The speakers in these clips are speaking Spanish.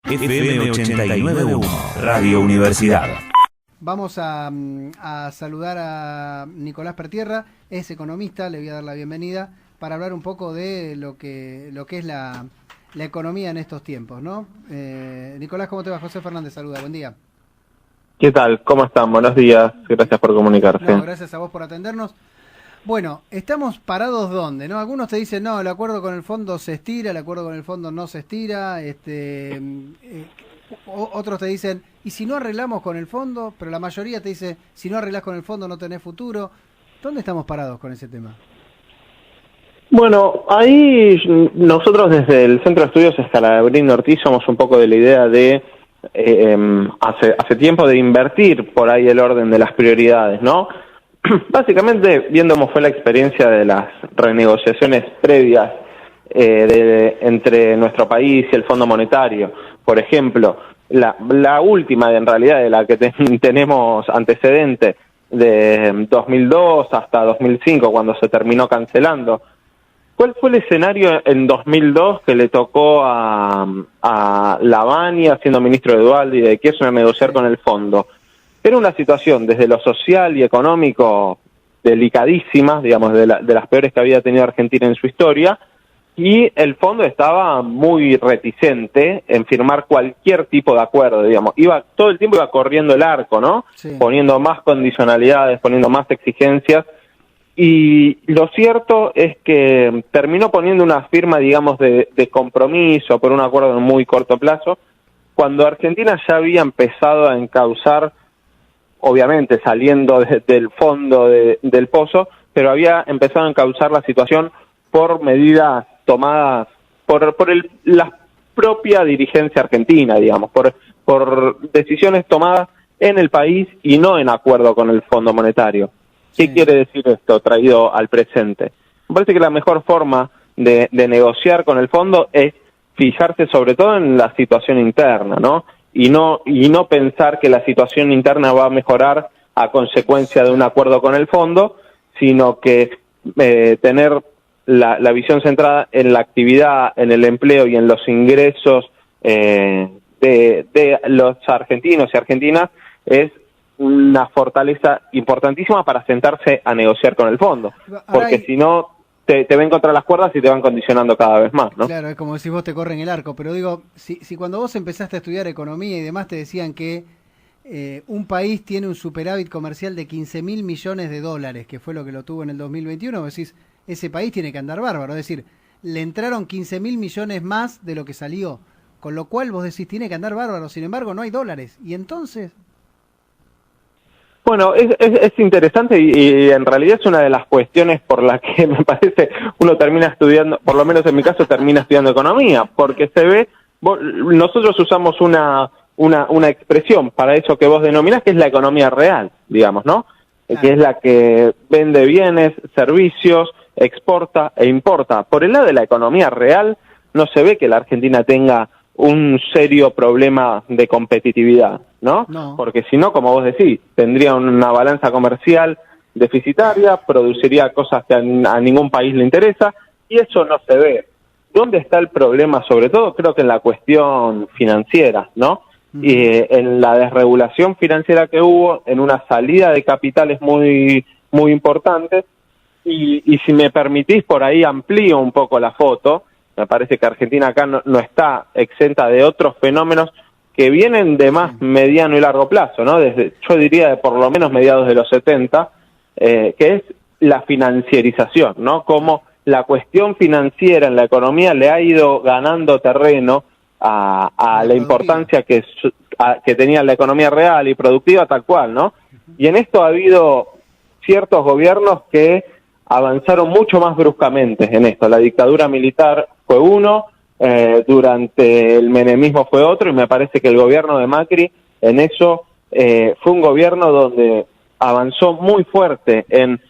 FM 89.1, Radio Universidad. Vamos a saludar a Nicolás Pertierra, es economista, le voy a dar la bienvenida para hablar un poco de lo que es la economía en estos tiempos, ¿no? Nicolás, ¿cómo te va? José Fernández saluda, buen día. ¿Qué tal? ¿Cómo están? Buenos días, gracias por comunicarse. No, gracias a vos por atendernos. Bueno, ¿estamos parados dónde, no? Algunos te dicen, no, el acuerdo con el fondo se estira, el acuerdo con el fondo no se estira, otros te dicen, ¿y si no arreglamos con el fondo? Pero la mayoría te dice, si no arreglás con el fondo no tenés futuro. ¿Dónde estamos parados con ese tema? Bueno, ahí nosotros desde el Centro de Estudios Scalabrini Ortiz somos un poco de la idea de hace tiempo de invertir por ahí el orden de las prioridades, ¿no? Básicamente, viendo cómo fue la experiencia de las renegociaciones previas entre nuestro país y el Fondo Monetario, por ejemplo, la última en realidad de la que tenemos antecedente de 2002 hasta 2005, cuando se terminó cancelando. ¿Cuál fue el escenario en 2002 que le tocó a Lavagna, siendo ministro de Dualdi, de Kirchner, negociar con el fondo? Era una situación desde lo social y económico delicadísima, digamos, de las peores que había tenido Argentina en su historia, y el fondo estaba muy reticente en firmar cualquier tipo de acuerdo, digamos. Todo el tiempo iba corriendo el arco, ¿no? Sí. Poniendo más condicionalidades, poniendo más exigencias, y lo cierto es que terminó poniendo una firma, digamos, de compromiso por un acuerdo de muy corto plazo, cuando Argentina ya había empezado a encauzar, obviamente saliendo del fondo del pozo, pero había empezado a encauzar la situación por medidas tomadas por la propia dirigencia argentina, digamos, por decisiones tomadas en el país y no en acuerdo con el Fondo Monetario. ¿Qué quiere decir esto traído al presente? Me parece que la mejor forma de negociar con el fondo es fijarse sobre todo en la situación interna, ¿no? Y no pensar que la situación interna va a mejorar a consecuencia de un acuerdo con el fondo, sino que tener la visión centrada en la actividad, en el empleo y en los ingresos de los argentinos y argentinas es una fortaleza importantísima para sentarse a negociar con el fondo, porque si no te ven contra las cuerdas y te van condicionando cada vez más, ¿no? Claro, es como si vos te corren el arco, pero digo, si cuando vos empezaste a estudiar economía y demás te decían que un país tiene un superávit comercial de 15.000 millones de dólares, que fue lo que lo tuvo en el 2021, vos decís, ese país tiene que andar bárbaro, es decir, le entraron 15.000 millones más de lo que salió, con lo cual vos decís, tiene que andar bárbaro, sin embargo no hay dólares, y entonces... Bueno, es interesante y en realidad es una de las cuestiones por las que me parece uno termina estudiando, por lo menos en mi caso termina estudiando economía, porque se ve, nosotros usamos una expresión para eso que vos denominás, que es la economía real, digamos, ¿no? Claro. Que es la que vende bienes, servicios, exporta e importa. Por el lado de la economía real no se ve que la Argentina tenga un serio problema de competitividad, ¿no? Porque si no, como vos decís, tendría una balanza comercial deficitaria, produciría cosas que a ningún país le interesa, y eso no se ve. ¿Dónde está el problema? Sobre todo creo que en la cuestión financiera, ¿no? Y en la desregulación financiera que hubo, en una salida de capitales muy, muy importante, y si me permitís, por ahí amplío un poco la foto. Me parece que Argentina acá no está exenta de otros fenómenos que vienen de más mediano y largo plazo, ¿no? Yo diría de por lo menos mediados de los 70, que es la financiarización, ¿no? Como la cuestión financiera en la economía le ha ido ganando terreno a la importancia que tenía la economía real y productiva tal cual, ¿no? Y en esto ha habido ciertos gobiernos que avanzaron mucho más bruscamente en esto. La dictadura militar fue uno, durante el menemismo fue otro, y me parece que el gobierno de Macri en eso fue un gobierno donde avanzó muy fuerte en,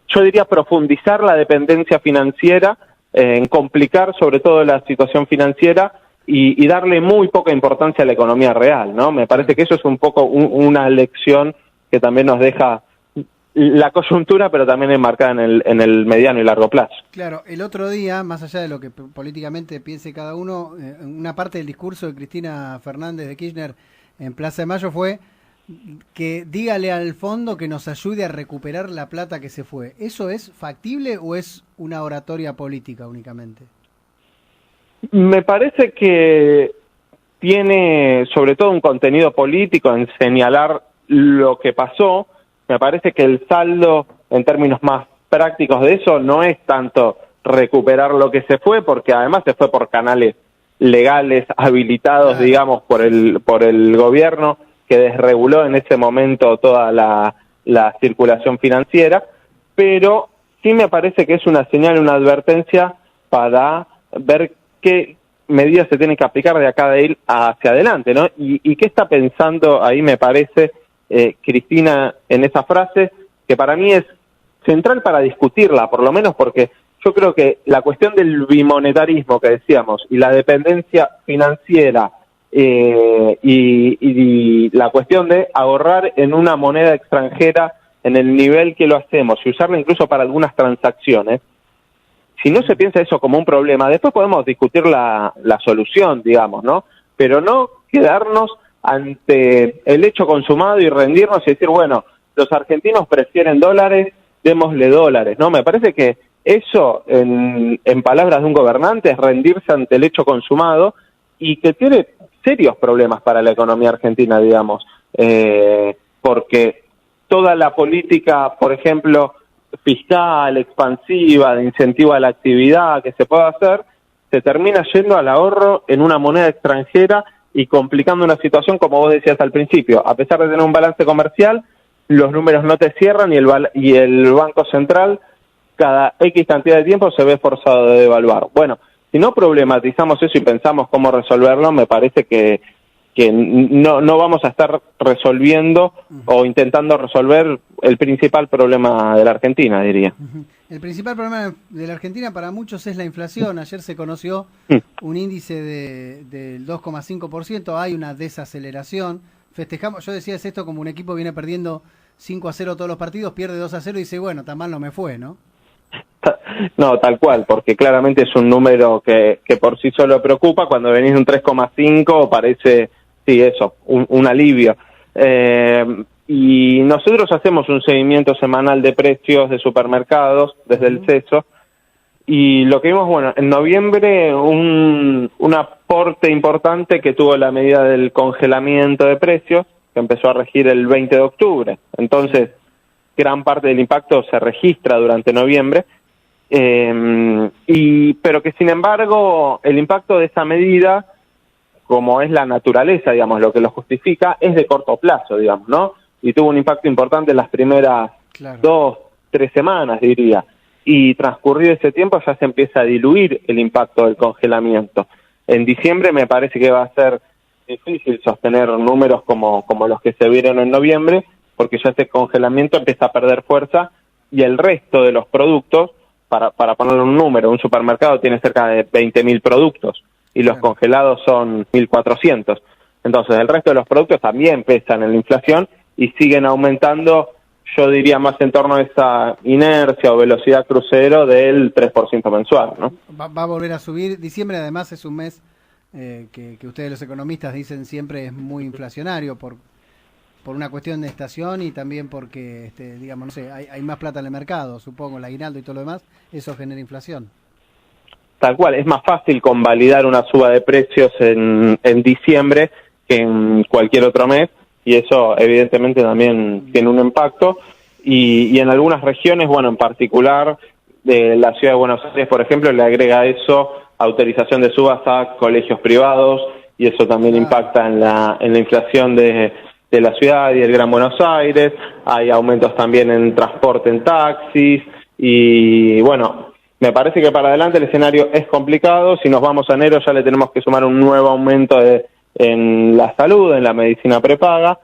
yo diría, profundizar la dependencia financiera, en complicar sobre todo la situación financiera y darle muy poca importancia a la economía real, ¿no? Me parece que eso es un poco una lección que también nos deja la coyuntura, pero también enmarcada en el mediano y largo plazo. Claro, el otro día, más allá de lo que políticamente piense cada uno, una parte del discurso de Cristina Fernández de Kirchner en Plaza de Mayo fue que dígale al fondo que nos ayude a recuperar la plata que se fue. ¿Eso es factible o es una oratoria política únicamente? Me parece que tiene sobre todo un contenido político en señalar lo que pasó. Me parece que el saldo en términos más prácticos de eso no es tanto recuperar lo que se fue, porque además se fue por canales legales habilitados, digamos, por el gobierno, que desreguló en ese momento toda la circulación financiera, pero sí me parece que es una señal, una advertencia para ver qué medidas se tienen que aplicar de acá de ir hacia adelante, ¿no? Y qué está pensando ahí, me parece, Cristina, en esa frase, que para mí es central para discutirla, por lo menos porque yo creo que la cuestión del bimonetarismo que decíamos y la dependencia financiera y la cuestión de ahorrar en una moneda extranjera en el nivel que lo hacemos y usarla incluso para algunas transacciones, si no se piensa eso como un problema, después podemos discutir la solución, digamos, ¿no? Pero no quedarnos ante el hecho consumado y rendirnos y decir, bueno, los argentinos prefieren dólares, démosle dólares, ¿no? Me parece que eso, en palabras de un gobernante, es rendirse ante el hecho consumado y que tiene serios problemas para la economía argentina, digamos, porque toda la política, por ejemplo, fiscal, expansiva, de incentivo a la actividad que se pueda hacer, se termina yendo al ahorro en una moneda extranjera y complicando una situación, como vos decías al principio. A pesar de tener un balance comercial, los números no te cierran y el Banco Central cada X cantidad de tiempo se ve forzado de devaluar. Bueno, si no problematizamos eso y pensamos cómo resolverlo, me parece que no vamos a estar resolviendo o intentando resolver el principal problema de la Argentina, diría. El principal problema de la Argentina para muchos es la inflación. Ayer se conoció un índice del 2,5%, hay una desaceleración. Festejamos, yo decía esto como un equipo viene perdiendo 5-0 todos los partidos, pierde 2-0 y dice, bueno, tan mal no me fue, ¿no? No, tal cual, porque claramente es un número que por sí solo preocupa. Cuando venís de un 3,5 parece, sí, eso, un alivio. Y nosotros hacemos un seguimiento semanal de precios de supermercados desde el CESO, y lo que vimos, bueno, en noviembre un aporte importante que tuvo la medida del congelamiento de precios, que empezó a regir el 20 de octubre. Entonces, gran parte del impacto se registra durante noviembre, pero que sin embargo el impacto de esa medida, como es la naturaleza, digamos, lo que lo justifica, es de corto plazo, digamos, ¿no? Y tuvo un impacto importante en las primeras 2-3 semanas, diría. Y transcurrido ese tiempo ya se empieza a diluir el impacto del congelamiento. En diciembre me parece que va a ser difícil sostener números como los que se vieron en noviembre, porque ya ese congelamiento empieza a perder fuerza y el resto de los productos, para poner un número, un supermercado tiene cerca de 20.000 productos y los congelados son 1.400. Entonces el resto de los productos también pesan en la inflación y siguen aumentando, yo diría más en torno a esa inercia o velocidad crucero del 3% mensual, ¿no? Va a volver a subir. Diciembre además es un mes que ustedes los economistas dicen siempre es muy inflacionario por una cuestión de estación y también porque, digamos, no sé, hay más plata en el mercado, supongo, el aguinaldo y todo lo demás, eso genera inflación. Tal cual, es más fácil convalidar una suba de precios en diciembre que en cualquier otro mes, y eso evidentemente también tiene un impacto, y en algunas regiones, bueno, en particular de la ciudad de Buenos Aires, por ejemplo, le agrega eso autorización de subas a colegios privados, y eso también impacta en la inflación de la ciudad y del Gran Buenos Aires. Hay aumentos también en transporte, en taxis, y bueno, me parece que para adelante el escenario es complicado. Si nos vamos a enero ya le tenemos que sumar un nuevo aumento en la salud, en la medicina prepaga.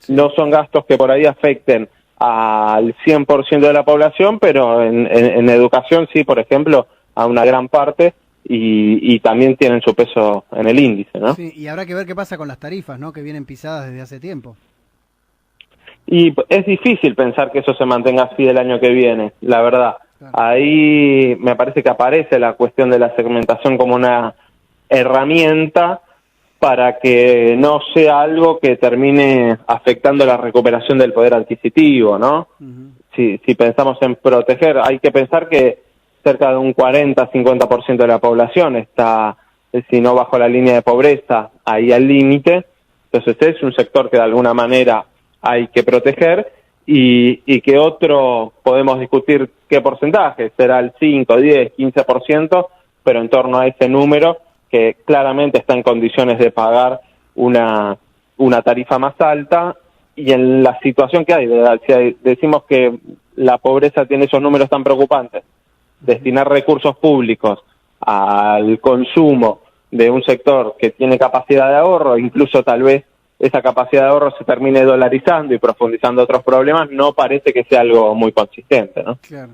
No son gastos que por ahí afecten al 100% de la población, pero en educación sí, por ejemplo, a una gran parte, y también tienen su peso en el índice, ¿no? Sí, y habrá que ver qué pasa con las tarifas, ¿no? Que vienen pisadas desde hace tiempo. Y es difícil pensar que eso se mantenga así el año que viene, la verdad. Ahí me parece que aparece la cuestión de la segmentación como una herramienta para que no sea algo que termine afectando la recuperación del poder adquisitivo, ¿no? Uh-huh. Si pensamos en proteger, hay que pensar que cerca de un 40-50% de la población está, si no bajo la línea de pobreza, ahí al límite. Entonces es un sector que de alguna manera hay que proteger y que otro podemos discutir qué porcentaje, será el 5, 10, 15%, pero en torno a ese número que claramente está en condiciones de pagar una tarifa más alta. Y en la situación que hay, si decimos que la pobreza tiene esos números tan preocupantes, destinar recursos públicos al consumo de un sector que tiene capacidad de ahorro, incluso tal vez esa capacidad de ahorro se termine dolarizando y profundizando otros problemas, no parece que sea algo muy consistente, ¿no? Claro.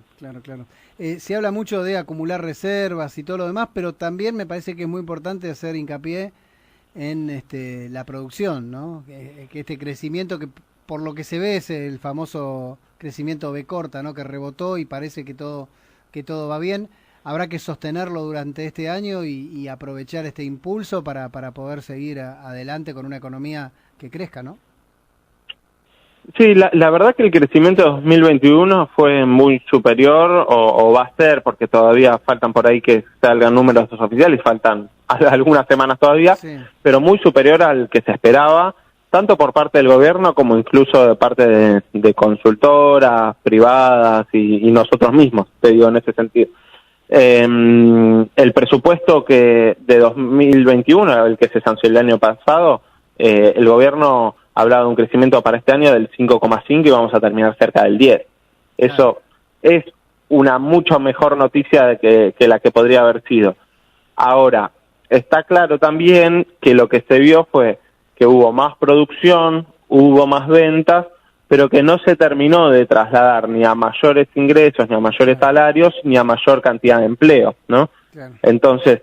Se habla mucho de acumular reservas y todo lo demás, pero también me parece que es muy importante hacer hincapié en la producción, ¿no? Que este crecimiento que por lo que se ve es el famoso crecimiento B corta, ¿no? Que rebotó y parece que todo va bien. Habrá que sostenerlo durante este año y aprovechar este impulso para poder seguir adelante con una economía que crezca, ¿no? Sí, la verdad que el crecimiento de 2021 fue muy superior, o va a ser, porque todavía faltan por ahí que salgan números oficiales, faltan algunas semanas todavía, sí, pero muy superior al que se esperaba, tanto por parte del gobierno como incluso de parte de consultoras privadas y nosotros mismos, te digo, en ese sentido. El presupuesto de 2021, el que se sancionó el año pasado, el gobierno hablaba de un crecimiento para este año del 5,5 y vamos a terminar cerca del 10. Eso es una mucho mejor noticia que la que podría haber sido. Ahora, está claro también que lo que se vio fue que hubo más producción, hubo más ventas, pero que no se terminó de trasladar ni a mayores ingresos, ni a mayores salarios, ni a mayor cantidad de empleo, ¿no? Claro. Entonces,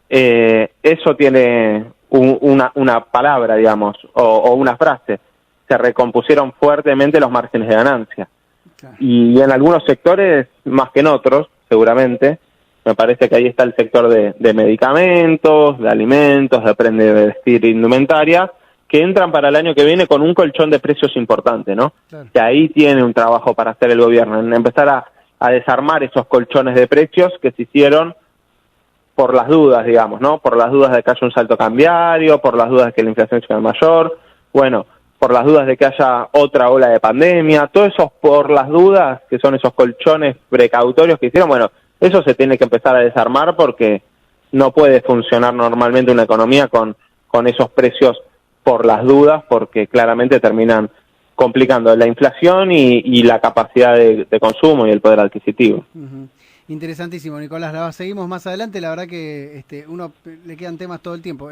eso tiene una palabra, digamos, o una frase. Se recompusieron fuertemente los márgenes de ganancia. Claro. Y en algunos sectores, más que en otros, seguramente, me parece que ahí está el sector de medicamentos, de alimentos, de prenda de vestir, indumentaria, que entran para el año que viene con un colchón de precios importante, ¿no? Claro. Que ahí tiene un trabajo para hacer el gobierno, en empezar a desarmar esos colchones de precios que se hicieron por las dudas, digamos, ¿no? Por las dudas de que haya un salto cambiario, por las dudas de que la inflación sea mayor, bueno, por las dudas de que haya otra ola de pandemia, todo eso por las dudas, que son esos colchones precautorios que hicieron, bueno, eso se tiene que empezar a desarmar porque no puede funcionar normalmente una economía con esos precios por las dudas, porque claramente terminan complicando la inflación y la capacidad de consumo y el poder adquisitivo. Uh-huh. Interesantísimo, Nicolás. La seguimos más adelante. La verdad que uno le quedan temas todo el tiempo.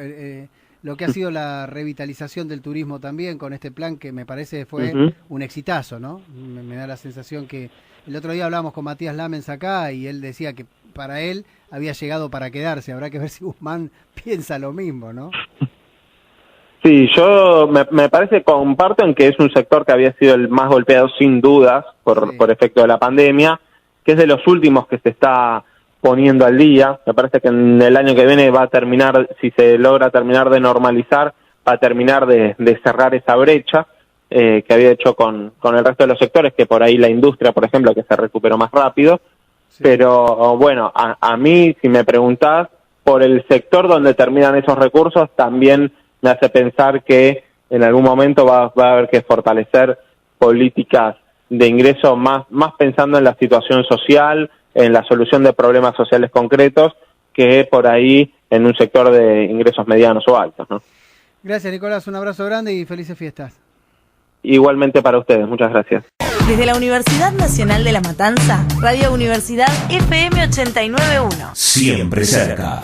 Lo que ha sido la revitalización del turismo también con este plan que me parece fue un exitazo, ¿no? Me da la sensación que el otro día hablábamos con Matías Lamens acá y él decía que para él había llegado para quedarse. Habrá que ver si Guzmán piensa lo mismo, ¿no? Sí, yo me parece, comparto en que es un sector que había sido el más golpeado sin dudas por efecto de la pandemia, que es de los últimos que se está poniendo al día. Me parece que en el año que viene va a terminar, si se logra terminar de normalizar, va a terminar de cerrar esa brecha que había hecho con el resto de los sectores, que por ahí la industria, por ejemplo, que se recuperó más rápido. Sí. Pero bueno, a mí, si me preguntás, por el sector donde terminan esos recursos, también me hace pensar que en algún momento va a haber que fortalecer políticas de ingreso más pensando en la situación social, en la solución de problemas sociales concretos, que por ahí en un sector de ingresos medianos o altos, ¿no? Gracias, Nicolás, un abrazo grande y felices fiestas. Igualmente para ustedes, muchas gracias. Desde la Universidad Nacional de La Matanza, Radio Universidad FM 89.1. Siempre cerca.